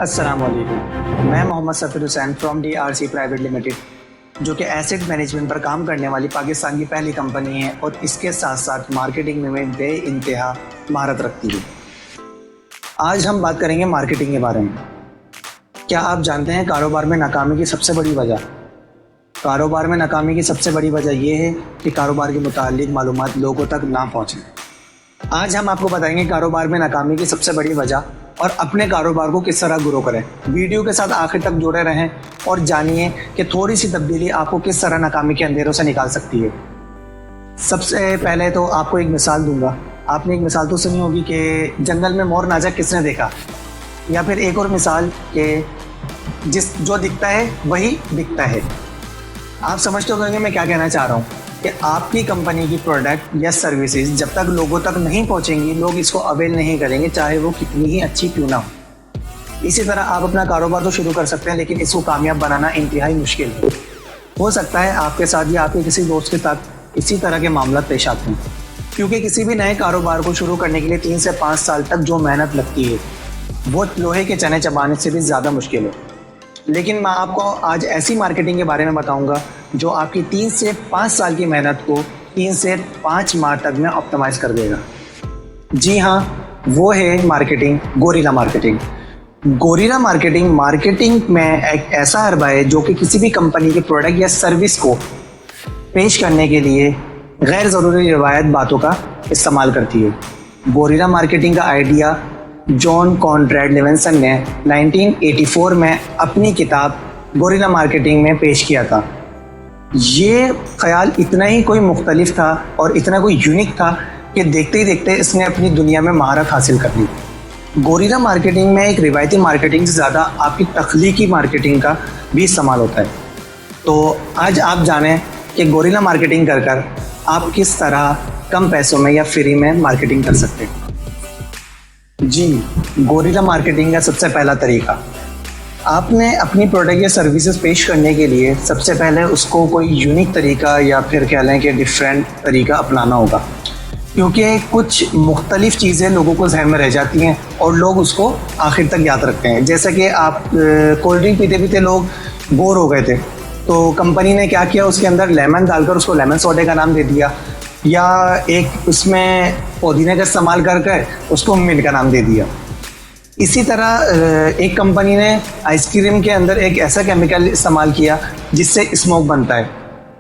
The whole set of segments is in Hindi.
अस्सलाम वालेकुम। मैं Mohammad Safeer Hussain from DRC private limited, जो कि एसेट मैनेजमेंट पर काम करने वाली पाकिस्तान की पहली कंपनी है और इसके साथ साथ मार्केटिंग में बे इंतहा महारत रखती है। आज हम बात करेंगे मार्केटिंग के बारे में। क्या आप जानते हैं कारोबार में नाकामी की सबसे बड़ी वजह? कारोबार में नाकामी की सबसे बड़ी वजह यह है कि कारोबार के मुताल्लिक मालूमात लोगों तक ना पहुँचें। आज हम आपको बताएंगे कारोबार में नाकामी की सबसे बड़ी वजह और अपने कारोबार को किस तरह ग्रो करें। वीडियो के साथ आखिर तक जुड़े रहें और जानिए कि थोड़ी सी तब्दीली आपको किस तरह नाकामी के अंधेरों से निकाल सकती है। सबसे पहले तो आपको एक मिसाल दूंगा। आपने एक मिसाल तो सुनी होगी कि जंगल में मोर नाजा किसने देखा, या फिर एक और मिसाल कि जो दिखता है वही बिकता है। आप समझते होंगे मैं क्या कहना चाह रहा हूँ कि आपकी कंपनी की प्रोडक्ट या सर्विसेज जब तक लोगों तक नहीं पहुंचेंगी, लोग इसको अवेल नहीं करेंगे, चाहे वो कितनी ही अच्छी क्यों ना हो। इसी तरह आप अपना कारोबार तो शुरू कर सकते हैं, लेकिन इसको कामयाब बनाना इंतहाई मुश्किल है। हो सकता है आपके साथ या आपके किसी दोस्त के साथ इसी तरह के मामला पेश आते हैं, क्योंकि किसी भी नए कारोबार को शुरू करने के लिए 3 से 5 साल तक जो मेहनत लगती है वो लोहे के चने चबाने से भी ज़्यादा मुश्किल है। लेकिन मैं आपको आज ऐसी मार्केटिंग के बारे में बताऊंगा जो आपकी 3 से 5 साल की मेहनत को 3 से 5 माह तक में ऑप्टिमाइज़ कर देगा। जी हाँ, वो है marketing, gorilla marketing. Gorilla marketing में एक ऐसा हरबा है जो कि किसी भी कंपनी के प्रोडक्ट या सर्विस को पेश करने के लिए गैर ज़रूरी रिवायत बातों का इस्तेमाल करती है। गोरिल्ला मार्केटिंग का आइडिया जॉन कॉनरेड लेविंसन ने 1984 में अपनी किताब गोरिल्ला मार्केटिंग में पेश किया था। ये ख्याल इतना ही कोई मुख्तलिफ था और इतना कोई यूनिक था कि देखते ही देखते इसने अपनी दुनिया में महारत हासिल कर ली। गोरिल्ला मार्केटिंग में एक रिवायती मार्केटिंग से ज़्यादा आपकी तख्लीकी मार्केटिंग का भी इस्तेमाल होता है। तो आज आप जानें कि गोरिल्ला मार्केटिंग कर आप किस तरह कम पैसों में या फ्री में मार्केटिंग कर सकते हैं। जी, गोरिल्ला मार्केटिंग का सबसे पहला तरीका, आपने अपनी प्रोडक्ट या सर्विसेज पेश करने के लिए सबसे पहले उसको कोई यूनिक तरीका या फिर कह लें कि डिफरेंट तरीका अपनाना होगा, क्योंकि कुछ मुख्तलिफ चीज़ें लोगों को जहन में रह जाती हैं और लोग उसको आखिर तक याद रखते हैं। जैसे कि आप कोल्ड ड्रिंक पीते पीते लोग बोर हो गए थे, तो कंपनी ने क्या किया, उसके अंदर लेमन डालकर उसको लेमन सोडे का नाम दे दिया, या एक उसमें पुदीने का इस्तेमाल करके उसको मिंट का नाम दे दिया। इसी तरह एक कंपनी ने आइसक्रीम के अंदर एक ऐसा केमिकल इस्तेमाल किया जिससे स्मोक बनता है,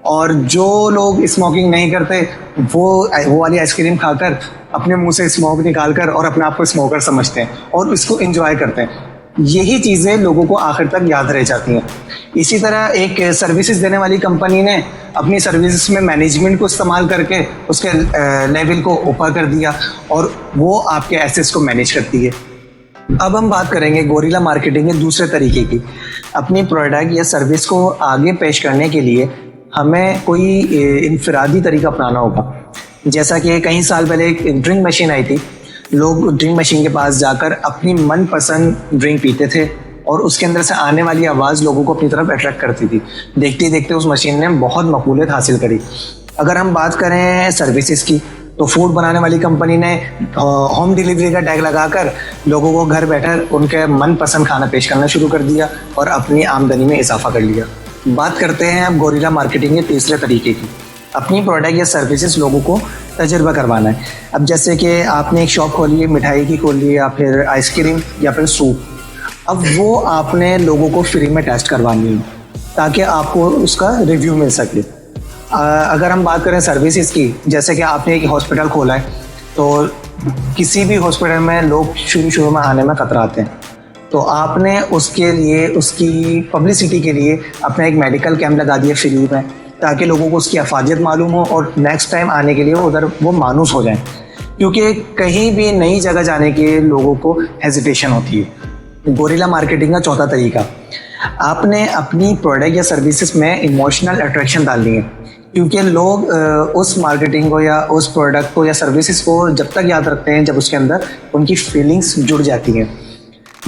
और जो लोग स्मोकिंग नहीं करते वो वाली आइसक्रीम खाकर अपने मुंह से स्मोक निकालकर और अपने आप को स्मोकर समझते हैं और इसको एंजॉय करते हैं। यही चीज़ें लोगों को आखिर तक याद रह जाती हैं। इसी तरह एक सर्विसेज देने वाली कंपनी ने अपनी सर्विसेज में मैनेजमेंट को इस्तेमाल करके उसके लेवल को ऊपर कर दिया और वो आपके एसेट्स को मैनेज करती है। अब हम बात करेंगे गोरिल्ला मार्केटिंग के दूसरे तरीके की। अपनी प्रोडक्ट या सर्विस को आगे पेश करने के लिए हमें कोई इनफरादी तरीका अपनाना होगा। जैसा कि कई साल पहले एक ड्रिंक मशीन आई थी, लोग ड्रिंक मशीन के पास जाकर अपनी मनपसंद ड्रिंक पीते थे और उसके अंदर से आने वाली आवाज़ लोगों को अपनी तरफ अट्रैक्ट करती थी। देखते ही देखते उस मशीन ने बहुत मकबूलियत हासिल करी। अगर हम बात करें सर्विसेज की, तो फूड बनाने वाली कंपनी ने होम डिलीवरी का टैग लगाकर लोगों को घर बैठकर उनके मनपसंद खाना पेश करना शुरू कर दिया और अपनी आमदनी में इजाफा कर लिया। बात करते हैं अब गोरिल्ला मार्केटिंग के तीसरे तरीके की। अपनी प्रोडक्ट या सर्विसेज लोगों को तजुर्बा करवाना है। अब जैसे कि आपने एक शॉप खोली है, मिठाई की खोली या फिर आइसक्रीम या फिर सूप, अब वो आपने लोगों को फ्री में टेस्ट करवानी है ताकि आपको उसका रिव्यू मिल सके। अगर हम बात करें सर्विसेज की, जैसे कि आपने एक हॉस्पिटल खोला है, तो किसी भी हॉस्पिटल में लोग शुरू में आने में कतराते हैं, तो आपने उसके लिए, उसकी पब्लिसिटी के लिए अपना एक मेडिकल कैंप लगा दिया फ्री में, ताकि लोगों को उसकी अफादियत मालूम हो और नेक्स्ट टाइम आने के लिए उधर वो मानूस हो जाए, क्योंकि कहीं भी नई जगह जाने के लोगों को हेजिटेशन होती है। गोरिल्ला मार्केटिंग का चौथा तरीका, आपने अपनी प्रोडक्ट या सर्विसेज में इमोशनल अट्रैक्शन डालनी है, क्योंकि लोग उस मार्केटिंग को या उस प्रोडक्ट को या सर्विसेज को जब तक याद रखते हैं जब उसके अंदर उनकी फीलिंग्स जुड़ जाती हैं।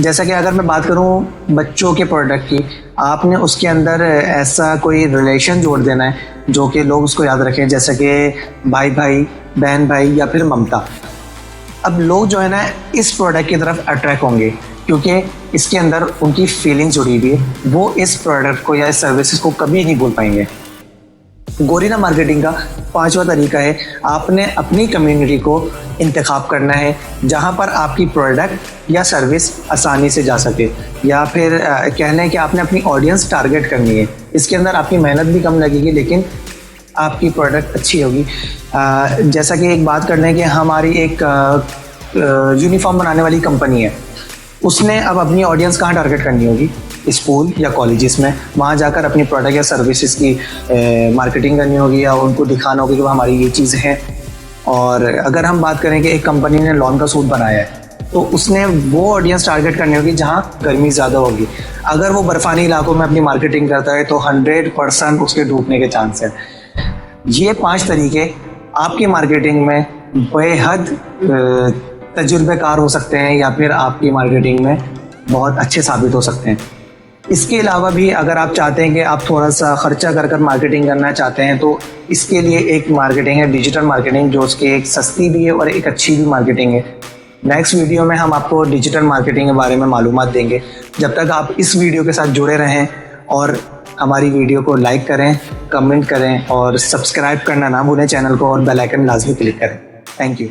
जैसा कि अगर मैं बात करूं बच्चों के प्रोडक्ट की, आपने उसके अंदर ऐसा कोई रिलेशन जोड़ देना है जो कि लोग उसको याद रखें, जैसे कि भाई भाई, बहन भाई या फिर ममता। अब लोग जो है ना इस प्रोडक्ट की तरफ अट्रैक्ट होंगे क्योंकि इसके अंदर उनकी फीलिंग जुड़ी हुई है, वो इस प्रोडक्ट को या इस सर्विसेज को कभी नहीं भूल पाएंगे। गोरिल्ला मार्केटिंग का 5वां तरीका है, आपने अपनी कम्युनिटी को इंतखाब करना है जहां पर आपकी प्रोडक्ट या सर्विस आसानी से जा सके, या फिर कहना है कि आपने अपनी ऑडियंस टारगेट करनी है। इसके अंदर आपकी मेहनत भी कम लगेगी लेकिन आपकी प्रोडक्ट अच्छी होगी। जैसा कि एक बात करना है कि हमारी एक यूनिफॉर्म बनाने वाली कंपनी है, उसने अब अपनी ऑडियंस कहाँ टारगेट करनी होगी, स्कूल या कॉलेजेस में। वहाँ जाकर अपनी प्रोडक्ट या सर्विसेज की मार्केटिंग करनी होगी या उनको दिखाना होगा कि हमारी ये चीज़ है। और अगर हम बात करें कि एक कंपनी ने लॉन का सूट बनाया है तो उसने वो ऑडियंस टारगेट करनी होगी जहाँ गर्मी ज़्यादा होगी। अगर वो बर्फ़ानी इलाकों में अपनी मार्केटिंग करता है तो 100% उसके डूबने के चांस है। ये 5 तरीके आपकी मार्केटिंग में बेहद तजुर्बेकार हो सकते हैं या फिर आपकी मार्केटिंग में बहुत अच्छे साबित हो सकते हैं। इसके अलावा भी अगर आप चाहते हैं कि आप थोड़ा सा खर्चा कर मार्केटिंग करना चाहते हैं तो इसके लिए एक मार्केटिंग है डिजिटल मार्केटिंग, जो उसकी एक सस्ती भी है और एक अच्छी भी मार्केटिंग है। नेक्स्ट वीडियो में हम आपको डिजिटल मार्केटिंग के बारे में मालूमात देंगे। जब तक आप इस वीडियो के साथ जुड़े रहें और हमारी वीडियो को लाइक करें, कमेंट करें और सब्सक्राइब करना ना भूलें चैनल को, और बेल आइकन लाजमी क्लिक करें। Thank you.